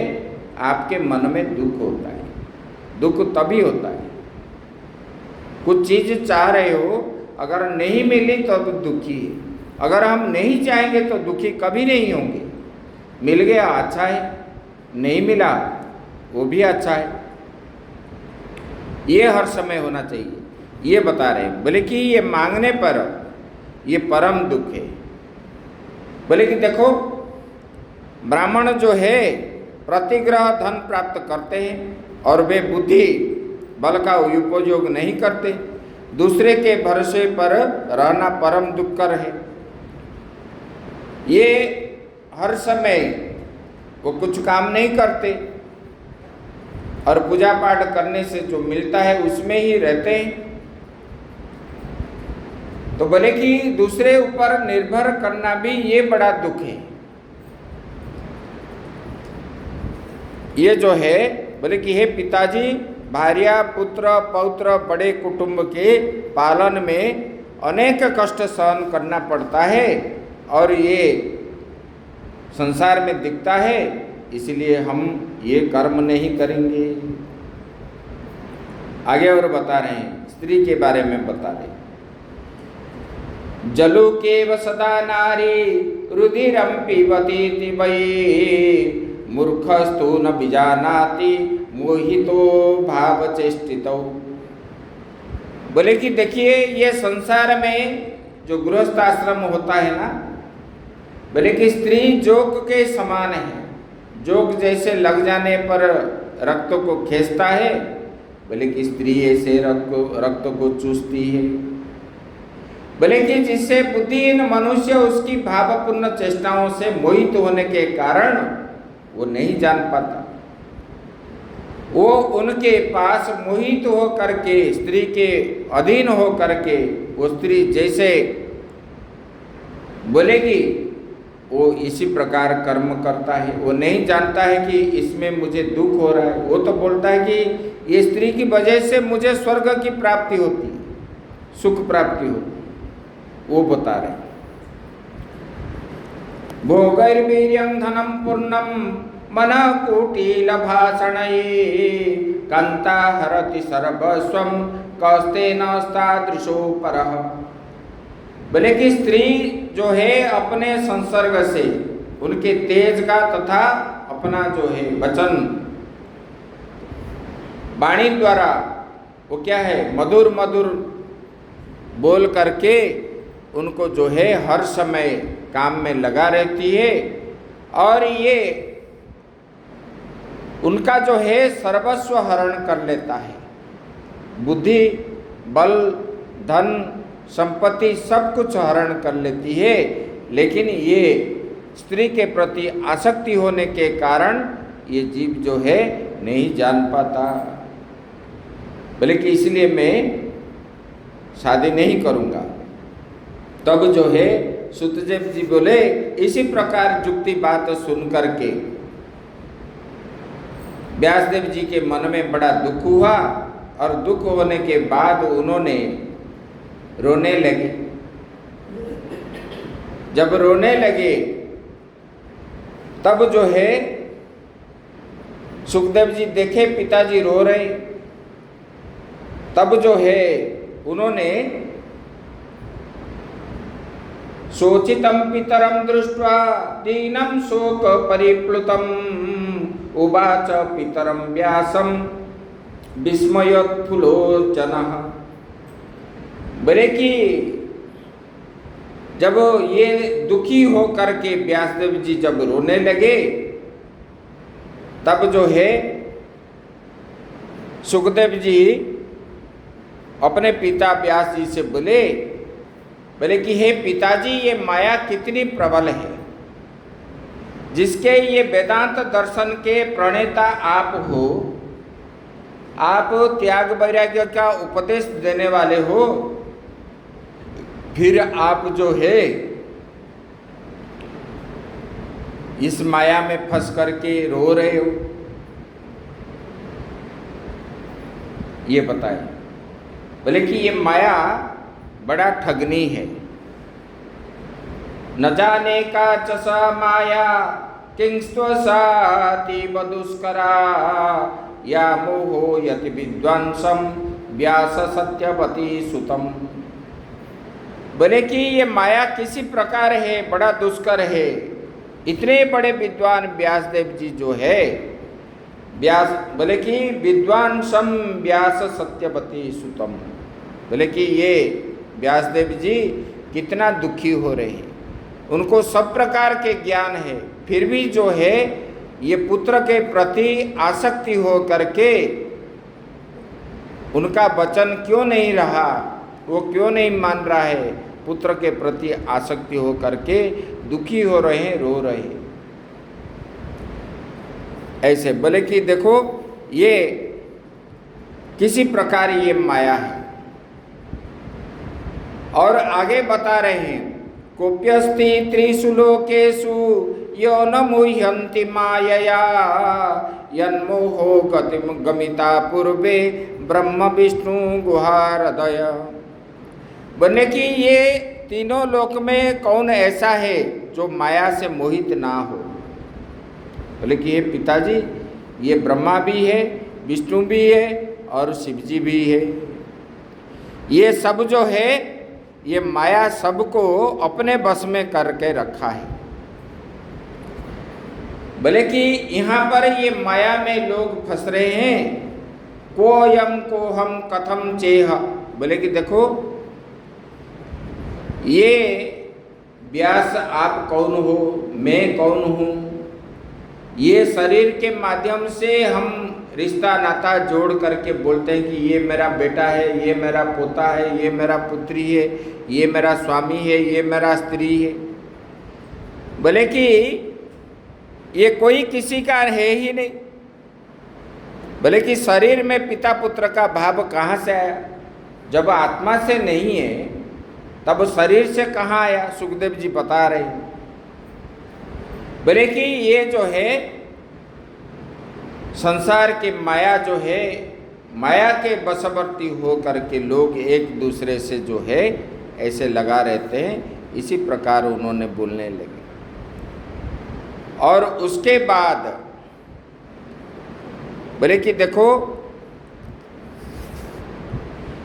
[SPEAKER 1] आपके मन में दुख होता है। दुख तभी होता है, कुछ चीज चाह रहे हो, अगर नहीं मिली तो दुखी है। अगर हम नहीं चाहेंगे तो दुखी कभी नहीं होंगे। मिल गया अच्छा है, नहीं मिला वो भी अच्छा है। ये हर समय होना चाहिए, ये बता रहे हैं। बोले कि ये मांगने पर ये परम दुख है। बोले कि देखो, ब्राह्मण जो है प्रतिग्रह धन प्राप्त करते हैं और वे बुद्धि बल का उपयोग नहीं करते। दूसरे के भरोसे पर रहना परम दुखकर है। ये हर समय वो कुछ काम नहीं करते और पूजा पाठ करने से जो मिलता है उसमें ही रहते हैं। तो बोले कि दूसरे ऊपर निर्भर करना भी ये बड़ा दुख है। ये जो है, बोले कि हे पिताजी, भार्या पुत्र पौत्र बड़े कुटुंब के पालन में अनेक कष्ट सहन करना पड़ता है और ये संसार में दिखता है, इसलिए हम ये कर्म नहीं करेंगे। आगे और बता रहे हैं, स्त्री के बारे में बता रहे। जलु केव सदा नारी रुधिरम पीबती वै मूर्खस्तु न बिजानाति मोहितो भाव चेष्टितो। बोले कि देखिए, ये संसार में जो गृहस्थ आश्रम होता है ना, बोले कि स्त्री जोक के समान है। जोक जैसे लग जाने पर रक्त को खींचता है, बोले कि स्त्री ऐसे रक्त को चूसती है। बोले कि जिससे बुद्धिहीन मनुष्य उसकी भावपूर्ण चेष्टाओं से मोहित होने के कारण वो नहीं जान पाता। वो उनके पास मोहित हो करके, स्त्री के अधीन हो करके, वो स्त्री जैसे बोलेगी वो इसी प्रकार कर्म करता है। वो नहीं जानता है कि इसमें मुझे दुख हो रहा है। वो तो बोलता है कि ये स्त्री की वजह से मुझे स्वर्ग की प्राप्ति होती है, सुख प्राप्ति होती है। वो बता रहे। भोगैर्वीर्यं धनं पूर्णं मनः कुटिलभाषणैः कान्ता हरति सर्वस्वं कस्तेनस्तादृशो परः। बोले कि स्त्री जो है अपने संसर्ग से, उनके तेज का तथा अपना जो है वचन, वाणी द्वारा वो क्या है, मधुर मधुर बोल करके उनको जो है हर समय काम में लगा रहती है, और ये उनका जो है सर्वस्व हरण कर लेता है। बुद्धि, बल, धन, संपत्ति सब कुछ हरण कर लेती है, लेकिन ये स्त्री के प्रति आसक्ति होने के कारण ये जीव जो है नहीं जान पाता। बोले कि इसलिए मैं शादी नहीं करूँगा। तब जो है सुतदेव जी बोले, इसी प्रकार जुक्ति बात सुन करके व्यासदेव जी के मन में बड़ा दुख हुआ, और दुख होने के बाद उन्होंने रोने लगे। जब रोने लगे तब जो है सुखदेव जी देखे पिताजी रो रहे, तब जो है उन्होंने शोचितं पितरं दृष्ट्वा दीनं शोक परिप्लुतम् उवाच पितरं व्यासं विस्मयोत्फुल्लोचनः। बोले कि जब ये दुखी हो करके व्यासदेव जी जब रोने लगे, तब जो है सुखदेव जी अपने पिता व्यास जी से बोले कि हे पिताजी, ये माया कितनी प्रबल है, जिसके ये वेदांत दर्शन के प्रणेता आप हो, आप त्याग वैराग्य का उपदेश देने वाले हो, फिर आप जो है इस माया में फंस करके रो रहे हो। ये बताए। बोले कि ये माया बड़ा ठगनी है। न जाने का चसा माया किंस्त्वसातीव दुष्करा या मोहो यति विद्वांसम व्यास सत्यवती सुतम। बोले कि ये माया किसी प्रकार है, बड़ा दुष्कर है। इतने बड़े विद्वान व्यासदेव जी जो है, व्यास बोले कि विद्वांसम व्यास सत्यवती सुतम। बोले कि ये व्यासदेव जी कितना दुखी हो रहे हैं, उनको सब प्रकार के ज्ञान है, फिर भी जो है ये पुत्र के प्रति आसक्ति हो करके उनका वचन क्यों नहीं रहा, वो क्यों नहीं मान रहा है, पुत्र के प्रति आसक्ति हो करके दुखी हो रहे हैं, रो रहे हैं। ऐसे बोले कि देखो ये किसी प्रकार ये माया है। और आगे बता रहे हैं, कोप्यस्ति त्रिषु लोकेषु यो न मुह्यन्ति मायया यन्मोहो गतिम गमिता पूर्वे ब्रह्म विष्णु गुहारदय। बोले कि ये तीनों लोक में कौन ऐसा है जो माया से मोहित ना हो। बोले कि ये पिताजी, ये ब्रह्मा भी है, विष्णु भी है और शिव जी भी है। ये सब जो है ये माया सबको अपने बस में करके रखा है। बोले कि यहाँ पर ये माया में लोग फंस रहे हैं। कोयम को हम कथम चेह। बोले कि देखो ये व्यास आप कौन हो, मैं कौन हूँ। ये शरीर के माध्यम से हम रिश्ता नाता जोड़ करके बोलते हैं कि ये मेरा बेटा है, ये मेरा पोता है, ये मेरा पुत्री है, ये मेरा स्वामी है, ये मेरा स्त्री है। बोले कि ये कोई किसी का है ही नहीं। बोले कि शरीर में पिता पुत्र का भाव कहाँ से आया, जब आत्मा से नहीं है तब शरीर से कहाँ आया। सुखदेव जी बता रहे हैं। बोले कि ये जो है संसार की माया जो है, माया के वशवर्ती हो करके लोग एक दूसरे से जो है ऐसे लगा रहते हैं, इसी प्रकार उन्होंने बोलने लगे। और उसके बाद बोले कि देखो,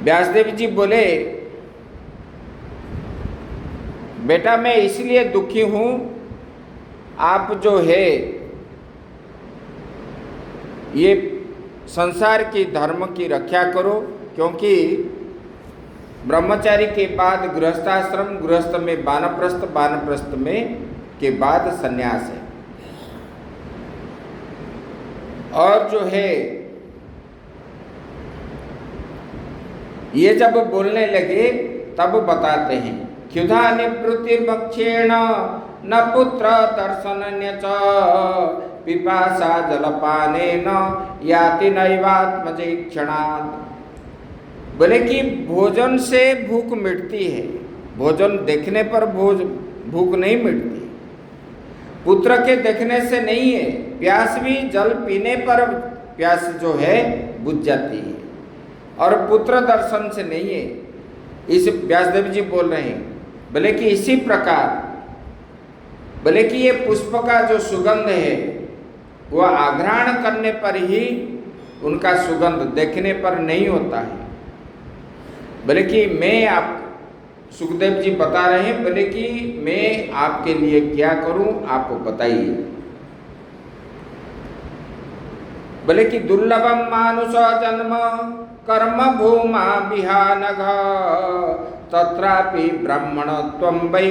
[SPEAKER 1] व्यासदेव जी बोले, बेटा मैं इसलिए दुखी हूं, आप जो है ये संसार की धर्म की रक्षा करो, क्योंकि ब्रह्मचारी के बाद गृहस्थाश्रम, गृहस्थ में वानप्रस्थ, वानप्रस्थ में के बाद सन्यास है। और जो है ये जब बोलने लगे तब बताते हैं, क्षुधा निवृत्तिर्भक्षेण न पुत्र दर्शनन्य च पिपासा जलपानेन याति नैवात्मजेक्षणात्। बोले कि भोजन से भूख मिटती है, भोजन देखने पर भूख नहीं मिटती, पुत्र के देखने से नहीं है, प्यास भी जल पीने पर प्यास जो है बुझ जाती है, और पुत्र दर्शन से नहीं है। इस व्यासदेव जी बोल रहे हैं, बोले कि इसी प्रकार, बोले कि ये पुष्प का जो सुगंध है वह आघ्राण करने पर ही उनका सुगंध, देखने पर नहीं होता है। बोले कि मैं आप, सुखदेव जी बता रहे हैं, बोले कि मैं आपके लिए क्या करूं, आप बताइए। बोले कि दुर्लभम मानुष जन्म कर्म भूमा विहानघ तत्रापि ब्राह्मणत्वं वै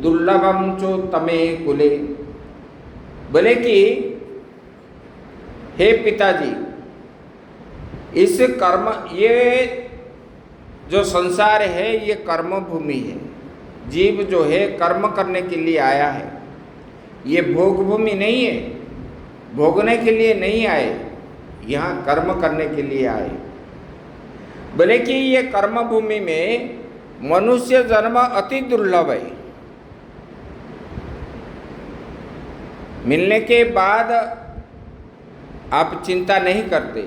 [SPEAKER 1] दुर्लभम चोत्तमे कुले। बोले कि हे पिताजी, इस कर्म, ये जो संसार है ये कर्म भूमि है, जीव जो है कर्म करने के लिए आया है, ये भोग भूमि नहीं है, भोगने के लिए नहीं आए, यहाँ कर्म करने के लिए आए। बोले कि ये कर्म भूमि में मनुष्य जन्म अति दुर्लभ है, मिलने के बाद आप चिंता नहीं करते।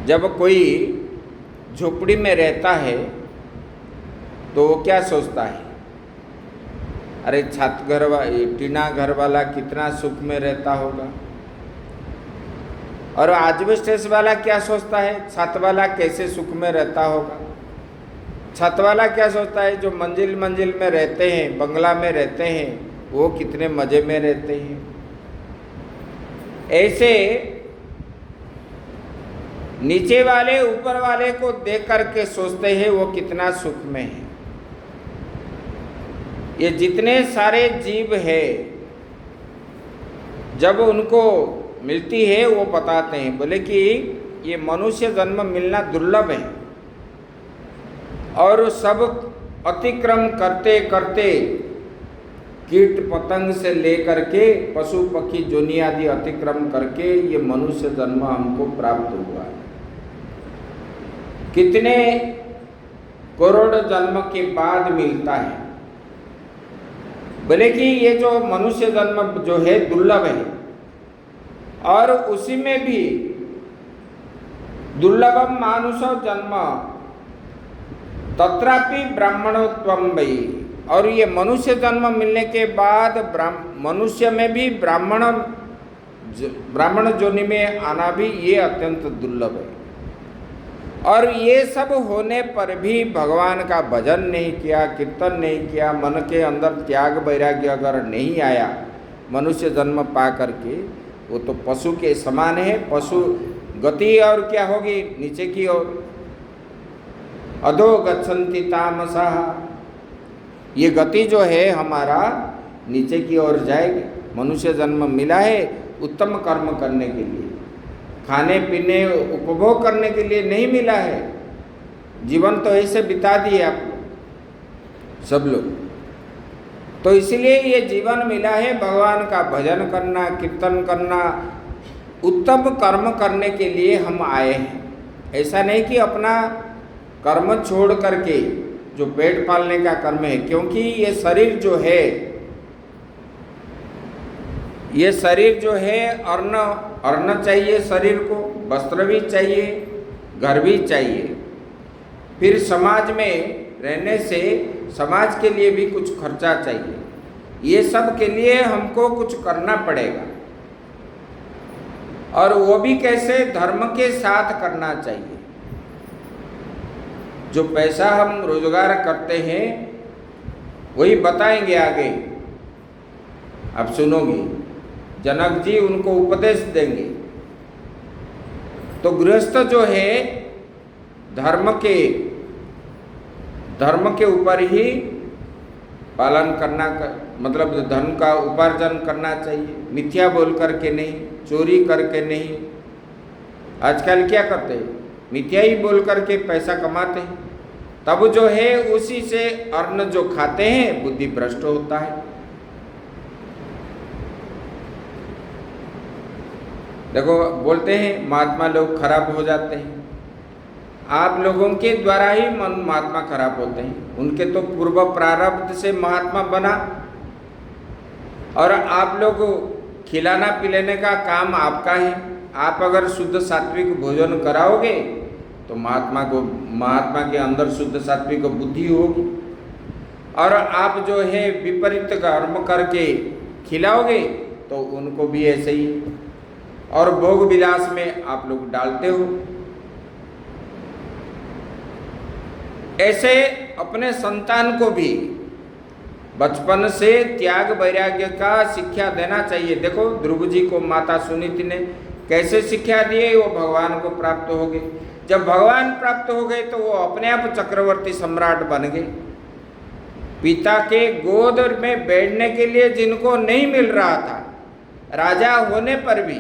[SPEAKER 1] जब कोई झोपड़ी में रहता है तो वो क्या सोचता है, अरे छत घर टीना घर वाला कितना सुख में रहता होगा, और एस्बेस्टस वाला क्या सोचता है, छत वाला कैसे सुख में रहता होगा। छत वाला क्या सोचता है, जो मंजिल मंजिल में रहते हैं, बंगला में रहते हैं, वो कितने मजे में रहते हैं। ऐसे नीचे वाले ऊपर वाले को देख करके सोचते हैं वो कितना सुख में है। ये जितने सारे जीव है, जब उनको मिलती है वो बताते हैं, बोले कि ये मनुष्य जन्म मिलना दुर्लभ है, और सब अतिक्रम करते करते कीट पतंग से लेकर के पशु पक्षी जोनि आदि अतिक्रम करके ये मनुष्य जन्म हमको प्राप्त हुआ है। कितने करोड़ जन्म के बाद मिलता है। बोले कि ये जो मनुष्य जन्म जो है दुर्लभ है, और उसी में भी दुर्लभम मानुष जन्म तत्रापि ब्राह्मणत्वं वै। और ये मनुष्य जन्म मिलने के बाद मनुष्य में भी ब्राह्मण जोनि में आना भी ये अत्यंत दुर्लभ है। और ये सब होने पर भी भगवान का भजन नहीं किया, कीर्तन नहीं किया, मन के अंदर त्याग वैराग्य अगर नहीं आया, मनुष्य जन्म पा करके, वो तो पशु के समान है। पशु गति और क्या होगी, नीचे की ओर, अधो गच्छन्ति तामसः, ये गति जो है हमारा नीचे की ओर जाएगी। मनुष्य जन्म मिला है उत्तम कर्म करने के लिए, खाने पीने उपभोग करने के लिए नहीं मिला है। जीवन तो ऐसे बिता दिए आप सब लोग, तो इसलिए ये जीवन मिला है भगवान का भजन करना, कीर्तन करना, उत्तम कर्म करने के लिए हम आए हैं। ऐसा नहीं कि अपना कर्म छोड़ करके, जो पेट पालने का कर्म है, क्योंकि ये शरीर जो है, ये शरीर जो है अन्न चाहिए, शरीर को वस्त्र भी चाहिए, घर भी चाहिए। फिर समाज में रहने से समाज के लिए भी कुछ खर्चा चाहिए। ये सब के लिए हमको कुछ करना पड़ेगा, और वो भी कैसे? धर्म के साथ करना चाहिए। जो पैसा हम रोजगार करते हैं वही बताएंगे आगे, आप सुनोगे। जनक जी उनको उपदेश देंगे। तो गृहस्थ जो है धर्म के ऊपर ही पालन करना, मतलब धन का उपार्जन करना चाहिए, मिथ्या बोल करके नहीं, चोरी करके नहीं। आजकल क्या करते हैं? मिथ्या ही बोल करके पैसा कमाते हैं, तब जो है उसी से अन्न जो खाते हैं बुद्धि भ्रष्ट होता है। देखो बोलते हैं महात्मा लोग खराब हो जाते हैं। आप लोगों के द्वारा ही महात्मा खराब होते हैं। उनके तो पूर्व प्रारब्ध से महात्मा बना, और आप लोग खिलाना पिलाने का काम आपका है। आप अगर शुद्ध सात्विक भोजन कराओगे तो महात्मा के अंदर शुद्ध सात्विक बुद्धि होगी, और आप जो है विपरीत कर्म करके खिलाओगे तो उनको भी ऐसे ही, और भोग विलास में आप लोग डालते हो। ऐसे अपने संतान को भी बचपन से त्याग वैराग्य का शिक्षा देना चाहिए। देखो ध्रुव जी को माता सुनीति ने कैसे शिक्षा दी? वो भगवान को प्राप्त हो गए। जब भगवान प्राप्त हो गए तो वो अपने आप चक्रवर्ती सम्राट बन गए। पिता के गोद में बैठने के लिए जिनको नहीं मिल रहा था राजा होने पर भी,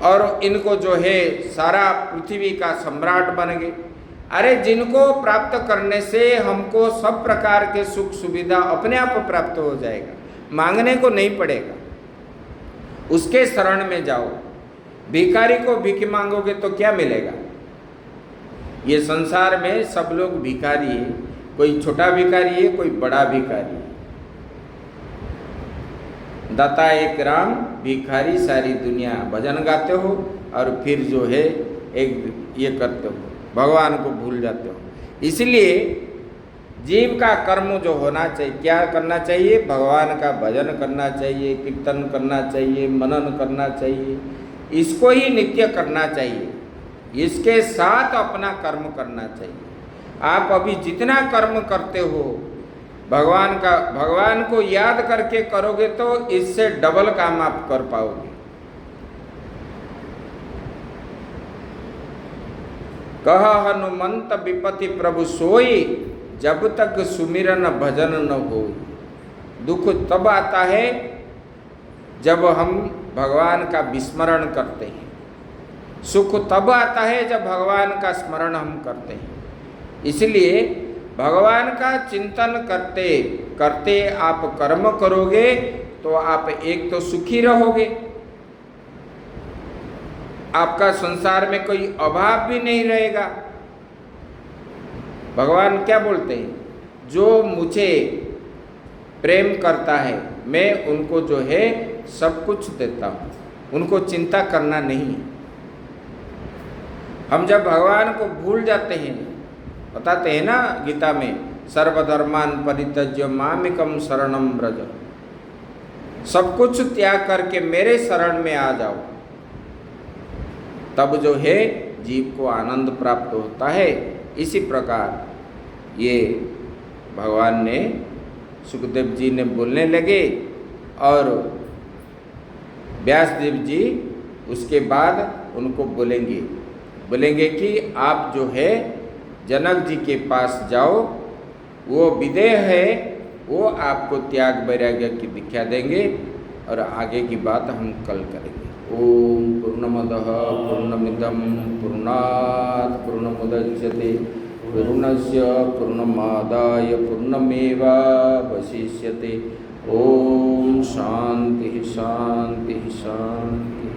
[SPEAKER 1] और इनको जो है सारा पृथ्वी का सम्राट बन गए। अरे जिनको प्राप्त करने से हमको सब प्रकार के सुख सुविधा अपने आप प्राप्त हो जाएगा, मांगने को नहीं पड़ेगा। उसके शरण में जाओ। भिखारी को भीख मांगोगे तो क्या मिलेगा? ये संसार में सब लोग भिखारी है, कोई छोटा भिखारी है, कोई बड़ा भिखारी है। दाता एक राम भिखारी सारी दुनिया, भजन गाते हो और फिर जो है एक ये करते हो, भगवान को भूल जाते हो। इसलिए जीव का कर्म जो होना चाहिए, क्या करना चाहिए? भगवान का भजन करना चाहिए, कीर्तन करना चाहिए, मनन करना चाहिए, इसको ही नित्य करना चाहिए। इसके साथ अपना कर्म करना चाहिए। आप अभी जितना कर्म करते हो भगवान को याद करके करोगे तो इससे डबल काम आप कर पाओगे। कह हनुमंत विपति प्रभु सोई, जब तक सुमिरन भजन न हो। दुख तब आता है जब हम भगवान का विस्मरण करते हैं, सुख तब आता है जब भगवान का स्मरण हम करते हैं। इसलिए भगवान का चिंतन करते करते आप कर्म करोगे तो आप एक तो सुखी रहोगे, आपका संसार में कोई अभाव भी नहीं रहेगा। भगवान क्या बोलते हैं? जो मुझे प्रेम करता है मैं उनको जो है सब कुछ देता हूँ, उनको चिंता करना नहीं। हम जब भगवान को भूल जाते हैं, बताते हैं ना गीता में, सर्वधर्मान परित्यज्य मामेकम शरणम व्रज, सब कुछ त्याग करके मेरे शरण में आ जाओ, तब जो है जीव को आनंद प्राप्त होता है। इसी प्रकार ये भगवान ने सुखदेव जी ने बोलने लगे, और व्यासदेव जी उसके बाद उनको बोलेंगे कि आप जो है जनक जी के पास जाओ, वो विदेह है, वो आपको त्याग वैराग्य की दीक्षा देंगे, और आगे की बात हम कल करेंगे। ओम पूर्णमदः पूर्णमिदं पूर्णात् पूर्णमुदच्यते पूर्णस्य पूर्णमादाय पूर्णमेवावशिष्यते। ओम शांति शांति शांति।